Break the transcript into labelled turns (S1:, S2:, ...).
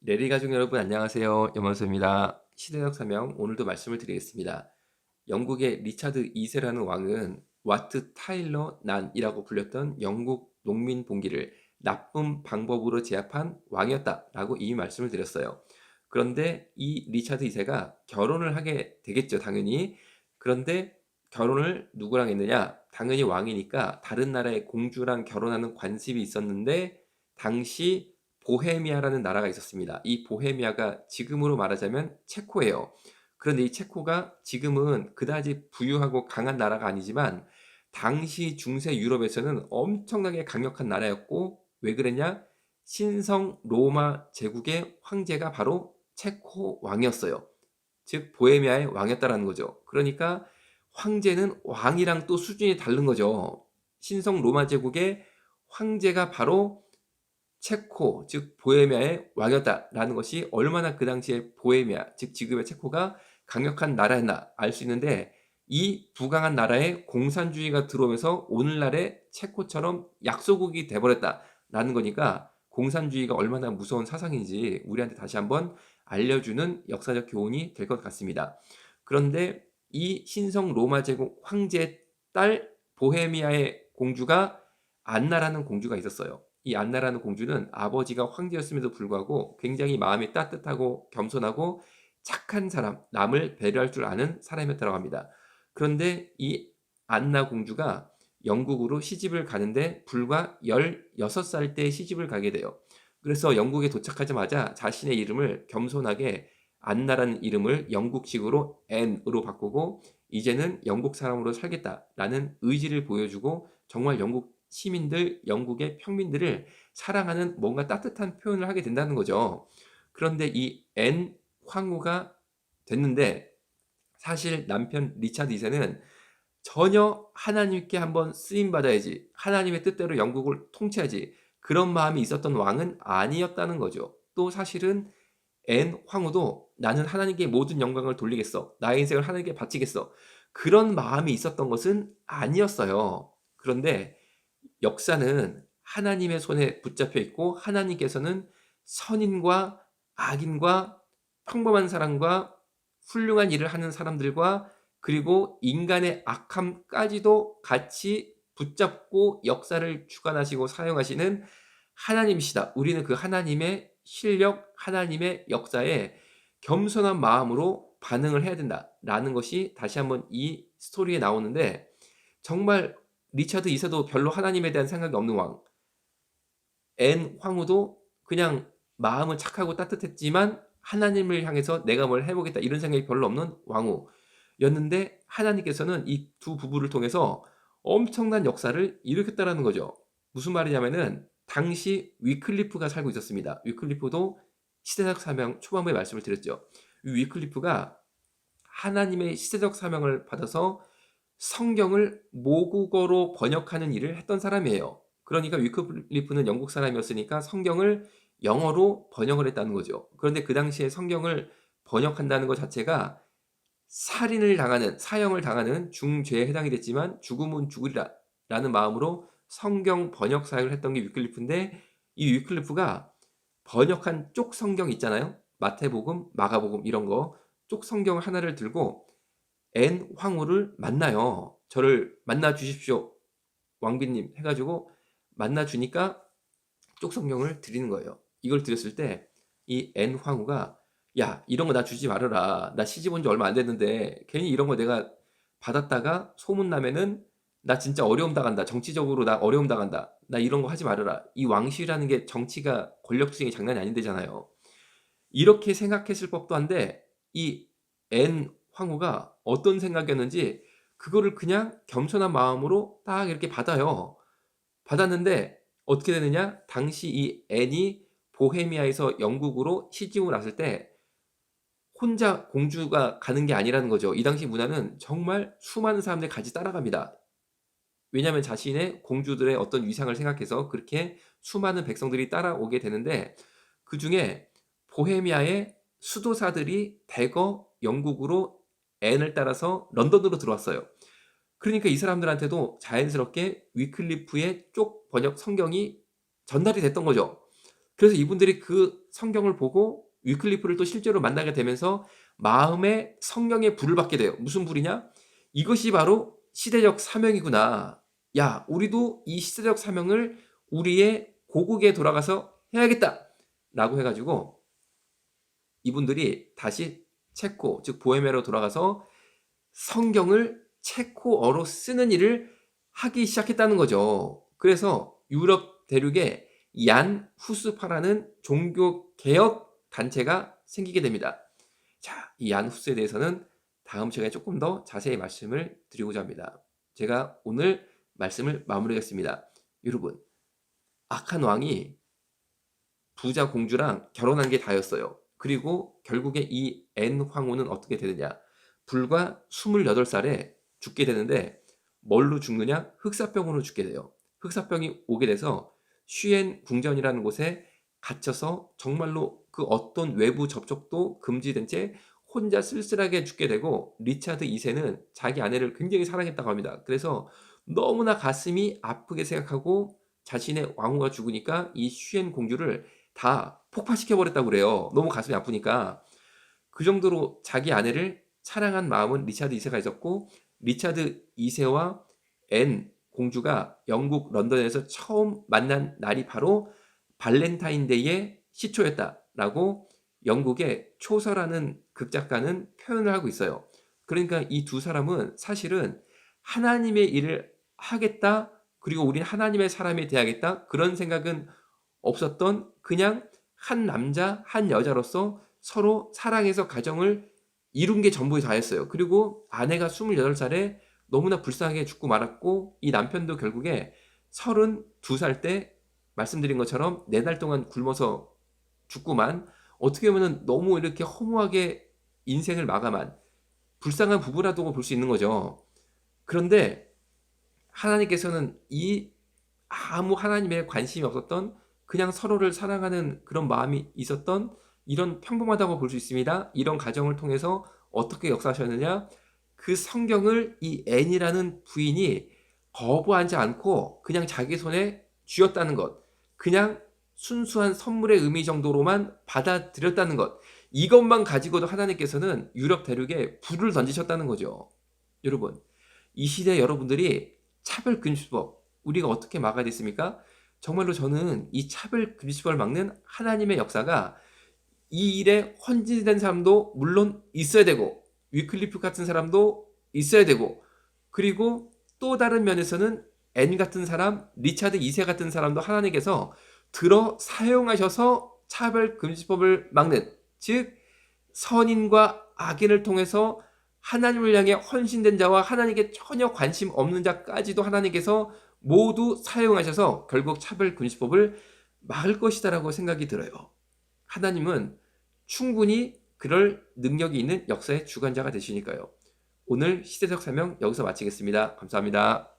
S1: 레리 가족 여러분 안녕하세요. 염원서입니다. 시대적 사명 오늘도 말씀을 드리겠습니다. 영국의 리차드 2세라는 왕은 와트 타일러 난이라고 불렸던 영국 농민 봉기를 나쁜 방법으로 제압한 왕이었다라고 이미 말씀을 드렸어요. 그런데 이 리차드 2세가 결혼을 하게 되겠죠, 당연히. 그런데 결혼을 누구랑 했느냐? 당연히 왕이니까 다른 나라의 공주랑 결혼하는 관습이 있었는데 당시 보헤미아라는 나라가 있었습니다. 이 보헤미아가 지금으로 말하자면 체코예요. 그런데 이 체코가 지금은 그다지 부유하고 강한 나라가 아니지만 당시 중세 유럽에서는 엄청나게 강력한 나라였고, 왜 그랬냐? 신성 로마 제국의 황제가 바로 체코 왕이었어요. 즉 보헤미아의 왕이었다라는 거죠. 그러니까 황제는 왕이랑 또 수준이 다른 거죠. 신성 로마 제국의 황제가 바로 체코, 즉 보헤미아의 왕이었다라는 것이 얼마나 그 당시에 보헤미아, 즉 지금의 체코가 강력한 나라였나 알 수 있는데, 이 부강한 나라에 공산주의가 들어오면서 오늘날의 체코처럼 약소국이 돼버렸다라는 거니까 공산주의가 얼마나 무서운 사상인지 우리한테 다시 한번 알려주는 역사적 교훈이 될 것 같습니다. 그런데 이 신성 로마 제국 황제의 딸 보헤미아의 공주가 안나라는 공주가 있었어요. 이 안나라는 공주는 아버지가 황제였음에도 불구하고 굉장히 마음이 따뜻하고 겸손하고 착한 사람, 남을 배려할 줄 아는 사람이었다고 합니다. 그런데 이 안나 공주가 영국으로 시집을 가는데 불과 16살 때 시집을 가게 돼요. 그래서 영국에 도착하자마자 자신의 이름을 겸손하게 안나라는 이름을 영국식으로 앤으로 바꾸고 이제는 영국 사람으로 살겠다라는 의지를 보여주고 정말 영국 시민들, 영국의 평민들을 사랑하는 뭔가 따뜻한 표현을 하게 된다는 거죠. 그런데 이 앤 황후가 됐는데 사실 남편 리차드 2세는 전혀 하나님께 한번 쓰임 받아야지, 하나님의 뜻대로 영국을 통치하지, 그런 마음이 있었던 왕은 아니었다는 거죠. 또 사실은 앤 황후도 나는 하나님께 모든 영광을 돌리겠어, 나의 인생을 하나님께 바치겠어, 그런 마음이 있었던 것은 아니었어요. 그런데 역사는 하나님의 손에 붙잡혀 있고 하나님께서는 선인과 악인과 평범한 사람과 훌륭한 일을 하는 사람들과 그리고 인간의 악함까지도 같이 붙잡고 역사를 주관하시고 사용하시는 하나님이시다. 우리는 그 하나님의 실력, 하나님의 역사에 겸손한 마음으로 반응을 해야 된다라는 것이 다시 한번 이 스토리에 나오는데, 정말 리차드 2세도 별로 하나님에 대한 생각이 없는 왕, 앤 황후도 그냥 마음은 착하고 따뜻했지만 하나님을 향해서 내가 뭘 해보겠다 이런 생각이 별로 없는 왕후였는데, 하나님께서는 이 두 부부를 통해서 엄청난 역사를 일으켰다라는 거죠. 무슨 말이냐면은 당시 위클리프가 살고 있었습니다. 위클리프도 시대적 사명 초반부에 말씀을 드렸죠. 이 위클리프가 하나님의 시대적 사명을 받아서 성경을 모국어로 번역하는 일을 했던 사람이에요. 그러니까 위클리프는 영국 사람이었으니까 성경을 영어로 번역을 했다는 거죠. 그런데 그 당시에 성경을 번역한다는 것 자체가 살인을 당하는, 사형을 당하는 중죄에 해당이 됐지만 죽음은 죽으리라 라는 마음으로 성경 번역 사역을 했던 게 위클리프인데, 이 위클리프가 번역한 쪽 성경 있잖아요. 마태복음, 마가복음 이런 거 쪽 성경 하나를 들고 앤 황후를 만나요. 저를 만나 주십시오, 왕비님 해가지고 만나 주니까 쪽 성경을 드리는 거예요. 이걸 드렸을 때 이 앤 황후가 야, 이런 거 나 주지 말아라. 나 시집 온 지 얼마 안 됐는데 괜히 이런 거 내가 받았다가 소문 나면은 나 진짜 어려움 당한다. 정치적으로 나 어려움 당한다. 나 이런 거 하지 말아라. 이 왕실이라는 게 정치가 권력투쟁이 장난이 아닌데잖아요. 이렇게 생각했을 법도 한데 이 앤 황후가 어떤 생각이었는지 그거를 그냥 겸손한 마음으로 딱 이렇게 받아요. 받았는데 어떻게 되느냐? 당시 이 앤이 보헤미아에서 영국으로 시집을 왔을 때 혼자 공주가 가는 게 아니라는 거죠. 이 당시 문화는 정말 수많은 사람들이 같이 따라갑니다. 왜냐하면 자신의 공주들의 어떤 위상을 생각해서 그렇게 수많은 백성들이 따라오게 되는데, 그중에 보헤미아의 수도사들이 대거 영국으로 앤을 따라서 런던으로 들어왔어요. 그러니까 이 사람들한테도 자연스럽게 위클리프의 쪽 번역 성경이 전달이 됐던 거죠. 그래서 이분들이 그 성경을 보고 위클리프를 또 실제로 만나게 되면서 마음에 성령의 불을 받게 돼요. 무슨 불이냐? 이것이 바로 시대적 사명이구나. 야, 우리도 이 시대적 사명을 우리의 고국에 돌아가서 해야겠다. 라고 해가지고 이분들이 다시 체코, 즉 보헤미아로 돌아가서 성경을 체코어로 쓰는 일을 하기 시작했다는 거죠. 그래서 유럽 대륙에 얀 후스파라는 종교 개혁 단체가 생기게 됩니다. 자, 이 얀 후스에 대해서는 다음 시간에 조금 더 자세히 말씀을 드리고자 합니다. 제가 오늘 말씀을 마무리하겠습니다. 여러분, 악한 왕이 부자 공주랑 결혼한 게 다였어요. 그리고 결국에 이 앤 황후는 어떻게 되느냐? 불과 28살에 죽게 되는데 뭘로 죽느냐? 흑사병으로 죽게 돼요. 흑사병이 오게 돼서 쉬엔 궁전이라는 곳에 갇혀서 정말로 그 어떤 외부 접촉도 금지된 채 혼자 쓸쓸하게 죽게 되고, 리차드 2세는 자기 아내를 굉장히 사랑했다고 합니다. 그래서 너무나 가슴이 아프게 생각하고 자신의 왕후가 죽으니까 이 쉬엔 공주를 다 폭파시켜 버렸다고 그래요. 너무 가슴이 아프니까. 그 정도로 자기 아내를 사랑한 마음은 리차드 2세가 있었고, 리차드 2세와 앤 공주가 영국 런던에서 처음 만난 날이 바로 발렌타인데이의 시초였다라고 영국의 초서라는 극작가는 표현을 하고 있어요. 그러니까 이 두 사람은 사실은 하나님의 일을 하겠다, 그리고 우린 하나님의 사람이 돼야겠다, 그런 생각은 없었던, 그냥 한 남자 한 여자로서 서로 사랑해서 가정을 이룬 게 전부 다였어요. 그리고 아내가 28살에 너무나 불쌍하게 죽고 말았고, 이 남편도 결국에 32살 때 말씀드린 것처럼 4달 동안 굶어서 죽고만, 어떻게 보면 너무 이렇게 허무하게 인생을 마감한 불쌍한 부부라고 볼 수 있는 거죠. 그런데 하나님께서는 이 아무 하나님의 관심이 없었던, 그냥 서로를 사랑하는 그런 마음이 있었던 이런 평범하다고 볼 수 있습니다. 이런 가정을 통해서 어떻게 역사하셨느냐? 그 성경을 이 앤이라는 부인이 거부하지 않고 그냥 자기 손에 쥐었다는 것, 그냥 순수한 선물의 의미 정도로만 받아들였다는 것, 이것만 가지고도 하나님께서는 유럽 대륙에 불을 던지셨다는 거죠. 여러분, 이 시대 여러분들이 차별금지법 우리가 어떻게 막아야 됐습니까? 정말로 저는 이 차별금지법을 막는 하나님의 역사가 이 일에 헌신된 사람도 물론 있어야 되고, 위클리프 같은 사람도 있어야 되고, 그리고 또 다른 면에서는 앤 같은 사람, 리차드 2세 같은 사람도 하나님께서 들어 사용하셔서 차별금지법을 막는, 즉 선인과 악인을 통해서 하나님을 향해 헌신된 자와 하나님께 전혀 관심 없는 자까지도 하나님께서 모두 사용하셔서 결국 차별금지법을 막을 것이다라고 생각이 들어요. 하나님은 충분히 그럴 능력이 있는 역사의 주관자가 되시니까요. 오늘 시대적 사명 여기서 마치겠습니다. 감사합니다.